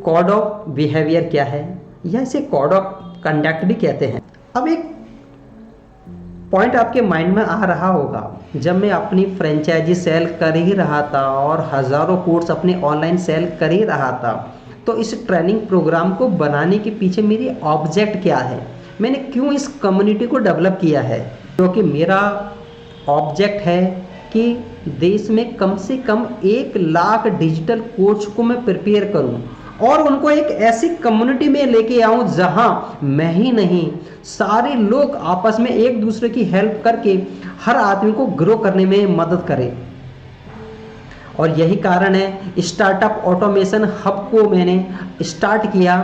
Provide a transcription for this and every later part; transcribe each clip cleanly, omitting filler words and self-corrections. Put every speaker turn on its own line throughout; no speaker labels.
Code of behaviour क्या है, या इसे कोड ऑफ कंडक्ट भी कहते हैं। अब एक पॉइंट आपके माइंड में आ रहा होगा, जब मैं अपनी फ्रेंचाइजी सेल कर ही रहा था और हज़ारों कोर्स अपने ऑनलाइन सेल कर ही रहा था, तो इस ट्रेनिंग प्रोग्राम को बनाने के पीछे मेरी ऑब्जेक्ट क्या है, मैंने क्यों इस कम्युनिटी को डेवलप किया है। क्योंकि मेरा ऑब्जेक्ट है कि देश में कम से कम 1 लाख डिजिटल कोच को मैं प्रिपेयर करूं और उनको एक ऐसी कम्युनिटी में लेके आऊं जहां मैं ही नहीं, सारे लोग आपस में एक दूसरे की हेल्प करके हर आदमी को ग्रो करने में मदद करें। और यही कारण है स्टार्टअप ऑटोमेशन हब को मैंने स्टार्ट किया,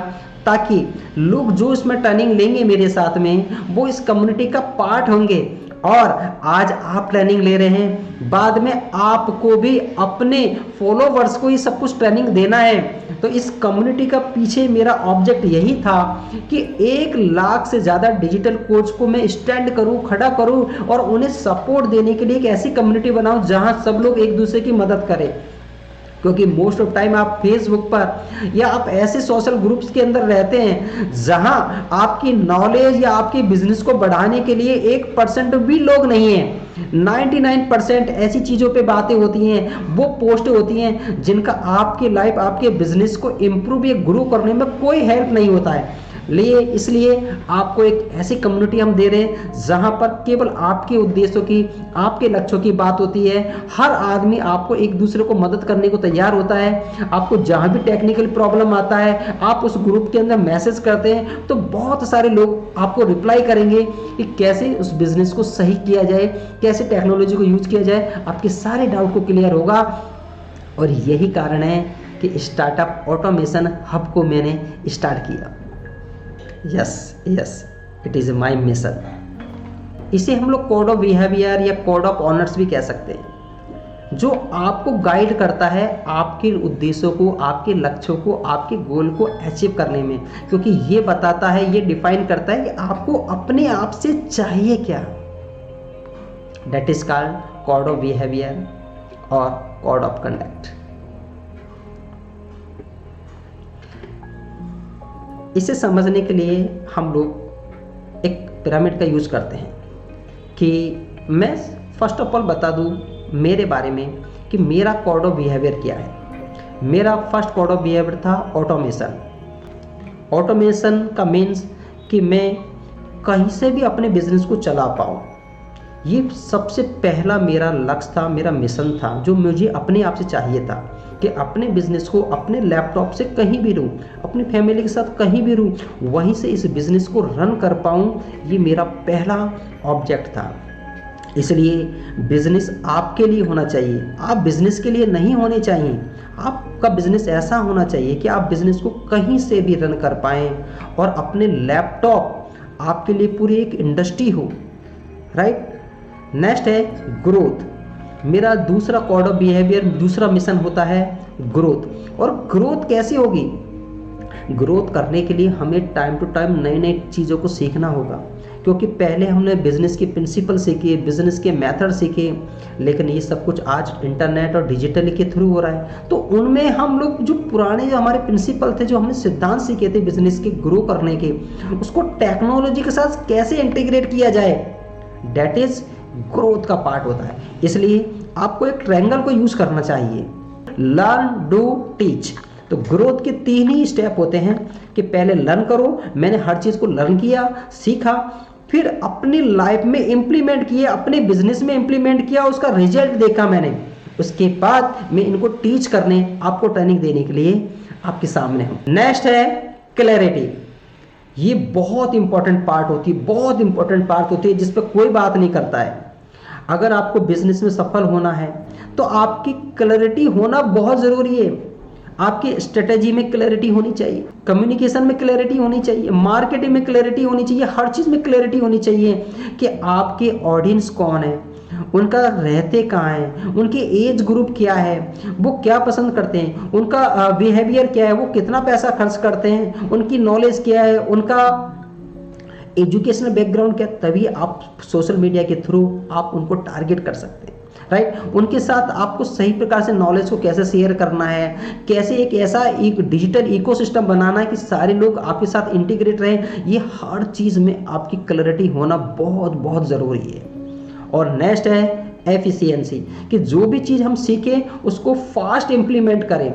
ताकि लोग जो इसमें ट्रेनिंग लेंगे मेरे साथ में वो इस कम्युनिटी का पार्ट होंगे। और आज आप ट्रेनिंग ले रहे हैं, बाद में आपको भी अपने फॉलोवर्स को ये सब कुछ ट्रेनिंग देना है। तो इस कम्युनिटी का पीछे मेरा ऑब्जेक्ट यही था कि 1 लाख से ज़्यादा डिजिटल कोच को मैं स्टैंड करूं, खड़ा करूं और उन्हें सपोर्ट देने के लिए एक ऐसी कम्युनिटी बनाऊं जहां सब लोग एक दूसरे की मदद करें। क्योंकि मोस्ट ऑफ टाइम आप फेसबुक पर या आप ऐसे सोशल ग्रुप्स के अंदर रहते हैं जहां आपकी नॉलेज या आपके बिजनेस को बढ़ाने के लिए 1% भी लोग नहीं है। 99% ऐसी चीज़ों पे बातें होती हैं, वो पोस्ट होती हैं जिनका आपके लाइफ, आपके बिजनेस को इम्प्रूव या ग्रो करने में कोई हेल्प नहीं होता है। इसलिए आपको एक ऐसी कम्युनिटी हम दे रहे हैं जहां पर केवल आपके उद्देश्यों की, आपके लक्ष्यों की बात होती है। हर आदमी आपको एक दूसरे को मदद करने को तैयार होता है। आपको जहां भी टेक्निकल प्रॉब्लम आता है, आप उस ग्रुप के अंदर मैसेज करते हैं तो बहुत सारे लोग आपको रिप्लाई करेंगे कि कैसे उस बिजनेस को सही किया जाए, कैसे टेक्नोलॉजी को यूज किया जाए, आपके सारे डाउट को क्लियर होगा। और यही कारण है कि स्टार्टअप ऑटोमेशन हब को मैंने स्टार्ट किया। Yes, it is my mission. इसे हम लोग कोड ऑफ बिहेवियर या कोड ऑफ ऑनर्स भी कह सकते हैं, जो आपको गाइड करता है आपके उद्देश्यों को, आपके लक्ष्यों को, आपके गोल को अचीव करने में। क्योंकि ये बताता है, ये डिफाइन करता है कि आपको अपने आप से चाहिए क्या। That is called code of behaviour और कोड ऑफ कंडक्ट। इसे समझने के लिए हम लोग एक पिरामिड का यूज करते हैं कि मैं फर्स्ट ऑफ ऑल बता दूं मेरे बारे में कि मेरा कोड ऑफ बिहेवियर क्या है। मेरा फर्स्ट कोड ऑफ बिहेवियर था ऑटोमेशन। ऑटोमेशन का मीन्स कि मैं कहीं से भी अपने बिजनेस को चला पाऊँ। ये सबसे पहला मेरा लक्ष्य था, मेरा मिशन था, जो मुझे अपने आप से चाहिए था कि अपने बिजनेस को अपने लैपटॉप से कहीं भी रहूं, अपनी फैमिली के साथ कहीं भी रहूं, वहीं से इस बिजनेस को रन कर पाऊं। ये मेरा पहला ऑब्जेक्ट था। इसलिए बिजनेस आपके लिए होना चाहिए, आप बिजनेस के लिए नहीं होने चाहिए। आपका बिजनेस ऐसा होना चाहिए कि आप बिजनेस को कहीं से भी रन कर पाएं और अपने लैपटॉप आपके लिए पूरी एक इंडस्ट्री हो। राइट। नेक्स्ट है ग्रोथ। मेरा दूसरा कोड ऑफ बिहेवियर, दूसरा मिशन होता है ग्रोथ। और ग्रोथ कैसे होगी? ग्रोथ करने के लिए हमें टाइम टू टाइम नई नई चीज़ों को सीखना होगा, क्योंकि पहले हमने बिजनेस के प्रिंसिपल सीखे, बिजनेस के मेथड सीखे, लेकिन ये सब कुछ आज इंटरनेट और डिजिटल के थ्रू हो रहा है। तो उनमें हम लोग जो पुराने हमारे प्रिंसिपल थे, जो हमने सिद्धांत सीखे थे बिजनेस के ग्रो करने के, उसको टेक्नोलॉजी के साथ कैसे इंटीग्रेट किया जाए, डेट इज ग्रोथ का पार्ट होता है। इसलिए आपको एक ट्रायंगल को यूज करना चाहिए, लर्न, डू, टीच। तो ग्रोथ के 3 ही स्टेप होते हैं कि पहले लर्न करो, मैंने हर चीज को लर्न किया, सीखा, फिर अपनी लाइफ में इंप्लीमेंट किया, अपने बिजनेस में इंप्लीमेंट किया, उसका रिजल्ट देखा मैंने, उसके बाद मैं इनको टीच करने, आपको ट्रेनिंग देने के लिए आपके सामने हूं। नेक्स्ट है क्लैरिटी। ये बहुत इंपॉर्टेंट पार्ट होती है, बहुत इंपॉर्टेंट पार्ट होती है, जिस पर कोई बात नहीं करता है। अगर आपको बिजनेस में सफल होना है तो आपकी क्लैरिटी होना बहुत जरूरी है। आपकी स्ट्रेटेजी में क्लैरिटी होनी चाहिए, कम्युनिकेशन में क्लैरिटी होनी चाहिए, मार्केटिंग में क्लैरिटी होनी चाहिए, हर चीज में क्लैरिटी होनी चाहिए कि आपके ऑडियंस कौन है, उनका रहते कहाँ हैं, उनके एज ग्रुप क्या है, वो क्या पसंद करते हैं, उनका बिहेवियर क्या है, वो कितना पैसा खर्च करते हैं, उनकी नॉलेज क्या है, उनका एजुकेशनल बैकग्राउंड क्या। तभी आप सोशल मीडिया के थ्रू आप उनको टारगेट कर सकते हैं। राइट। उनके साथ आपको सही प्रकार से नॉलेज को कैसे शेयर करना है, कैसे एक ऐसा एक डिजिटल इकोसिस्टम बनाना है कि सारे लोग आपके साथ इंटीग्रेट रहें, ये हर चीज़ में आपकी क्लैरिटी होना बहुत बहुत ज़रूरी है। और नेक्स्ट है एफिशिएंसी, कि जो भी चीज़ हम सीखें उसको फास्ट इम्प्लीमेंट करें।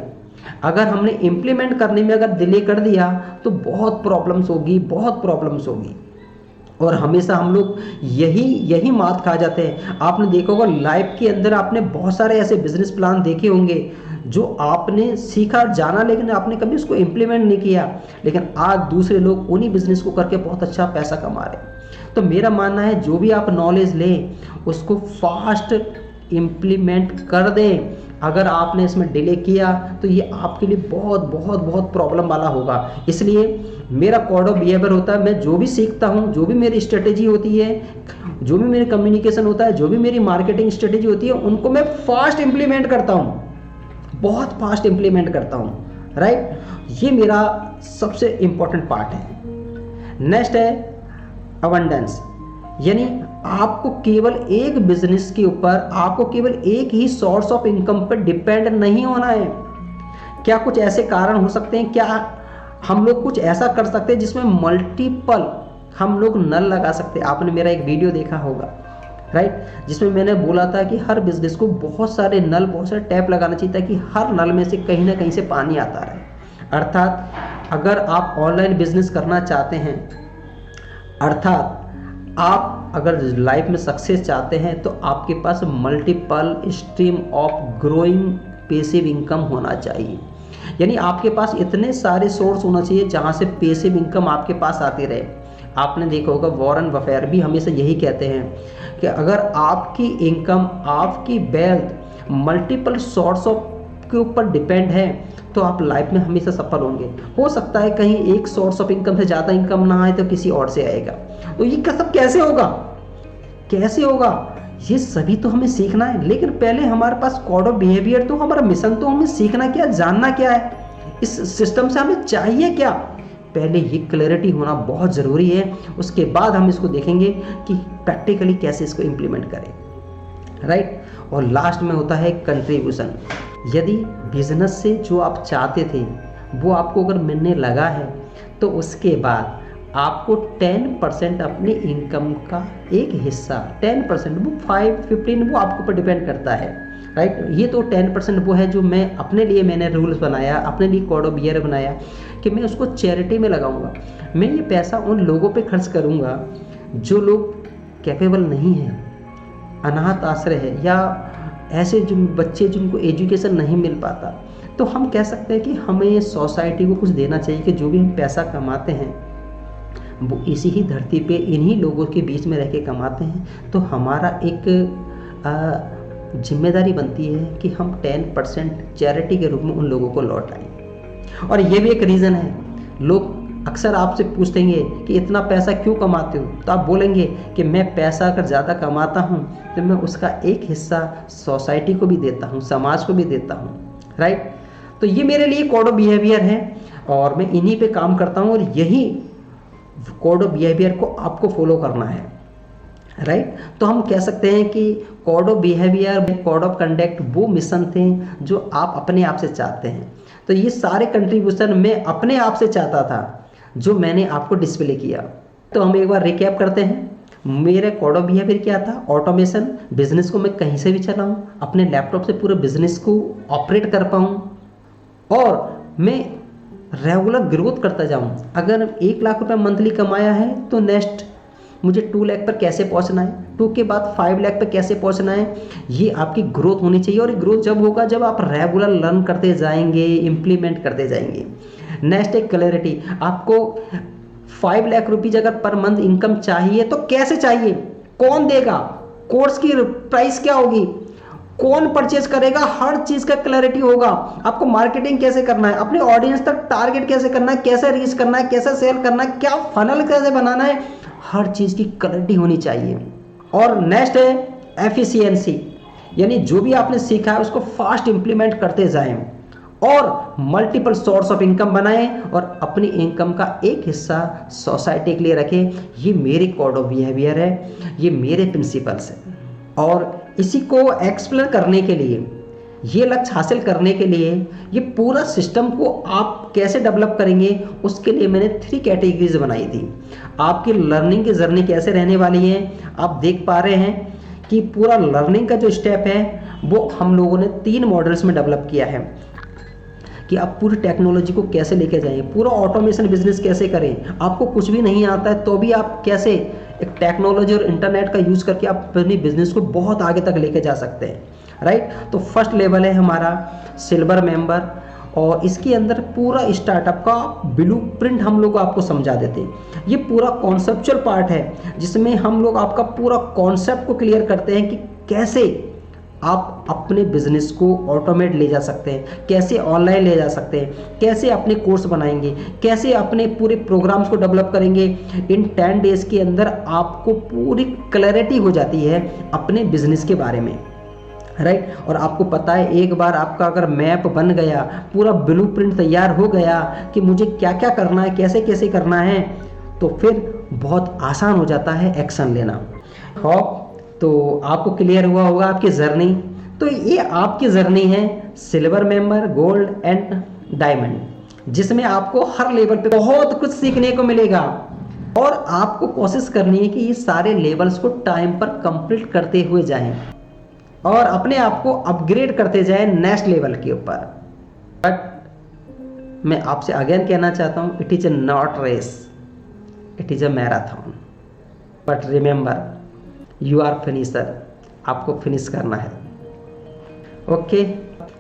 अगर हमने इम्प्लीमेंट करने में अगर डिले कर दिया तो बहुत प्रॉब्लम्स होगी, बहुत प्रॉब्लम्स होगी। और हमेशा हम लोग यही मात खा जाते हैं। आपने देखा होगा लाइफ के अंदर, आपने बहुत सारे ऐसे बिजनेस प्लान देखे होंगे जो आपने सीखा जाना, लेकिन आपने कभी उसको इम्प्लीमेंट नहीं किया, लेकिन आज दूसरे लोग उन्हीं बिजनेस को करके बहुत अच्छा पैसा कमा रहे हैं। तो मेरा मानना है जो भी आप नॉलेज लें उसको फास्ट इम्प्लीमेंट कर दें। अगर आपने इसमें डिले किया तो ये आपके लिए बहुत बहुत बहुत प्रॉब्लम वाला होगा। इसलिए मेरा कोड ऑफ बिहेवियर होता है, मैं जो भी सीखता हूँ, जो भी मेरी स्ट्रेटेजी होती है, जो भी मेरी कम्युनिकेशन होता है, जो भी मेरी मार्केटिंग स्ट्रेटेजी होती है, उनको मैं फास्ट इम्प्लीमेंट करता हूँ, बहुत फास्ट इम्प्लीमेंट करता हूँ, राइट। ये मेरा सबसे इंपॉर्टेंट पार्ट है। नेक्स्ट है अबंडेंस, यानी आपको केवल एक बिजनेस के ऊपर, आपको केवल एक ही सोर्स ऑफ इनकम पर डिपेंड नहीं होना है। क्या कुछ ऐसे कारण हो सकते हैं, क्या हम लोग कुछ ऐसा कर सकते हैं जिसमें मल्टीपल हम लोग नल लगा सकते हैं। आपने मेरा एक वीडियो देखा होगा, राइट, जिसमें मैंने बोला था कि हर बिजनेस को बहुत सारे नल, बहुत सारे टैप लगाना चाहिए ताकि हर नल में से कहीं ना कहीं से पानी आता रहे। अर्थात अगर आप ऑनलाइन बिजनेस करना चाहते हैं, अर्थात आप अगर लाइफ में सक्सेस चाहते हैं, तो आपके पास multiple stream of growing passive income होना चाहिए। यानी आपके पास इतने सारे सोर्स होना चाहिए जहां से पैसिव इनकम आपके पास आती रहे। आपने देखा होगा वॉरेन बफेट भी हमेशा यही कहते हैं कि अगर आपकी इनकम, आपकी वेल्थ मल्टीपल सोर्स ऑफ के ऊपर डिपेंड है तो आप लाइफ में हमेशा सफल होंगे। हो सकता है कहीं एक सोर्स ऑफ इनकम से ज़्यादा इनकम ना आए तो किसी और से आएगा, तो ये सब कैसे होगा, कैसे होगा, ये सभी तो हमें सीखना है। लेकिन पहले हमारे पास कोड ऑफ बिहेवियर, तो हमारा मिशन तो हमें सीखना क्या, जानना क्या है, इस सिस्टम से हमें चाहिए क्या, पहले ये क्लैरिटी होना बहुत ज़रूरी है। उसके बाद हम इसको देखेंगे कि प्रैक्टिकली कैसे इसको इम्प्लीमेंट करें, राइट। और लास्ट में होता है कंट्रीब्यूशन। यदि बिजनेस से जो आप चाहते थे वो आपको अगर मिलने लगा है तो उसके बाद आपको 10% अपनी इनकम का एक हिस्सा, 10%, वो 5-15 वो आपके ऊपर डिपेंड करता है, राइट। ये तो 10% वो है जो मैं अपने लिए, मैंने रूल्स बनाया, अपने लिए कोड ऑफ बिहेवियर बनाया कि मैं उसको चैरिटी में लगाऊंगा। मैं ये पैसा उन लोगों पे खर्च करूंगा जो लोग कैपेबल नहीं हैं, अनाथ आश्रय है, या ऐसे जो बच्चे जिनको एजुकेशन नहीं मिल पाता। तो हम कह सकते हैं कि हमें सोसाइटी को कुछ देना चाहिए कि जो भी हम पैसा कमाते हैं वो इसी ही धरती पे इन्हीं लोगों के बीच में रह के कमाते हैं। तो हमारा एक जिम्मेदारी बनती है कि हम 10% चैरिटी के रूप में उन लोगों को लौटाएं। और ये भी एक रीज़न है, लोग अक्सर आपसे पूछेंगे कि इतना पैसा क्यों कमाते हो, तो आप बोलेंगे कि मैं पैसा अगर ज़्यादा कमाता हूँ तो मैं उसका एक हिस्सा सोसाइटी को भी देता हूँ, समाज को भी देता हूँ, राइट। तो ये मेरे लिए कोड ऑफ बिहेवियर है और मैं इन्हीं पे काम करता हूँ, और यही कोड ऑफ बिहेवियर को आपको फॉलो करना है, राइट। तो हम कह सकते हैं कि code of behaviour, code of conduct वो मिशन थे जो आप अपने आप से चाहते हैं। तो ये सारे कंट्रीब्यूशन मैं अपने आप से चाहता था जो मैंने आपको डिस्प्ले किया। तो हम एक बार रिकैप करते हैं। मेरा कोड ऑफ बिहेवियर क्या था, ऑटोमेशन, बिजनेस को मैं कहीं से भी चलाऊं, अपने लैपटॉप से पूरे बिजनेस को ऑपरेट कर पाऊं और मैं रेगुलर ग्रोथ करता जाऊं। अगर 1 लाख रुपए मंथली कमाया है तो नेक्स्ट मुझे 2 लाख पर कैसे पहुंचना है, 2 के बाद 5 लाख पर कैसे पहुंचना है, ये आपकी ग्रोथ होनी चाहिए। और ग्रोथ जब होगा जब आप रेगुलर लर्न करते जाएंगे, इम्प्लीमेंट करते जाएंगे। नेक्स्ट है क्लैरिटी, आपको 5 लाख रुपीज अगर पर मंथ इनकम चाहिए तो कैसे चाहिए, कौन देगा, कोर्स की प्राइस क्या होगी, कौन परचेज करेगा, हर चीज का क्लैरिटी होगा। आपको मार्केटिंग कैसे करना है, अपने ऑडियंस तक टारगेट कैसे करना है, कैसे रीच करना है, कैसे सेल करना है, क्या फनल कैसे बनाना है, हर चीज की क्लैरिटी होनी चाहिए। और नेक्स्ट है एफिशिएंसी, यानी जो भी आपने सीखा है उसको फास्ट इंप्लीमेंट करते जाएं और मल्टीपल सोर्स ऑफ इनकम बनाएं और अपनी इनकम का एक हिस्सा सोसाइटी के लिए रखें। ये मेरे कोड ऑफ बिहेवियर है, ये मेरे प्रिंसिपल्स हैं। और इसी को एक्सप्लेन करने के लिए, ये लक्ष्य हासिल करने के लिए, ये पूरा सिस्टम को आप कैसे डेवलप करेंगे, उसके लिए मैंने 3 कैटेगरीज बनाई थी। आपकी लर्निंग की जर्नी कैसे रहने वाली है, आप देख पा रहे हैं कि पूरा लर्निंग का जो स्टेप है वो हम लोगों ने 3 मॉडल्स में डेवलप किया है कि आप पूरी टेक्नोलॉजी को कैसे लेके जाएं, पूरा ऑटोमेशन बिजनेस कैसे करें। आपको कुछ भी नहीं आता है तो भी आप कैसे एक टेक्नोलॉजी और इंटरनेट का यूज़ करके आप अपनी बिजनेस को बहुत आगे तक लेके जा सकते हैं, राइट। तो फर्स्ट लेवल है हमारा सिल्वर मेंबर, और इसके अंदर पूरा स्टार्टअप का ब्लूप्रिंट हम लोग आपको समझा देते हैं। ये पूरा कॉन्सेप्चुअल पार्ट है जिसमें हम लोग आपका पूरा कॉन्सेप्ट को क्लियर करते हैं कि कैसे आप अपने बिजनेस को ऑटोमेट ले जा सकते हैं, कैसे ऑनलाइन ले जा सकते हैं, कैसे अपने कोर्स बनाएंगे, कैसे अपने पूरे प्रोग्राम्स को डेवलप करेंगे। इन 10 डेज के अंदर आपको पूरी क्लैरिटी हो जाती है अपने बिजनेस के बारे में, राइट। और आपको पता है एक बार आपका अगर मैप बन गया, पूरा ब्लूप्रिंट तैयार हो गया कि मुझे क्या क्या करना है, कैसे कैसे करना है, तो फिर बहुत आसान हो जाता है एक्शन लेना। होप तो आपको क्लियर हुआ होगा आपकी जर्नी। तो ये आपकी जर्नी है silver member, gold and diamond, जिसमें आपको हर लेवल पे बहुत कुछ सीखने को मिलेगा और आपको कोशिश करनी है कि ये सारे लेवल्स को टाइम पर कंप्लीट करते हुए जाएं और अपने आप को अपग्रेड करते जाएं नेक्स्ट लेवल के ऊपर। बट मैं आपसे अगेन कहना चाहता हूँ, it is a not race, it is a marathon. But remember, you are finisher, आपको फिनिश करना है। ओके,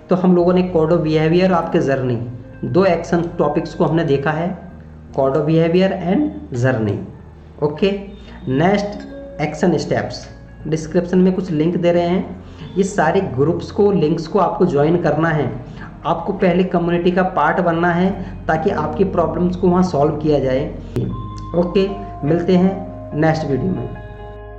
तो हम लोगों ने कोड ऑफ बिहेवियर, आपके जर्नी, 2 एक्शन टॉपिक्स को हमने देखा है, code of behaviour and journey. Okay, next action steps, description में कुछ लिंक दे रहे हैं, ये सारे ग्रुप्स को, लिंक्स को आपको ज्वाइन करना है। आपको पहले कम्युनिटी का पार्ट बनना है ताकि आपकी प्रॉब्लम्स को वहाँ सॉल्व किया जाए। ओके, मिलते हैं नेक्स्ट वीडियो में।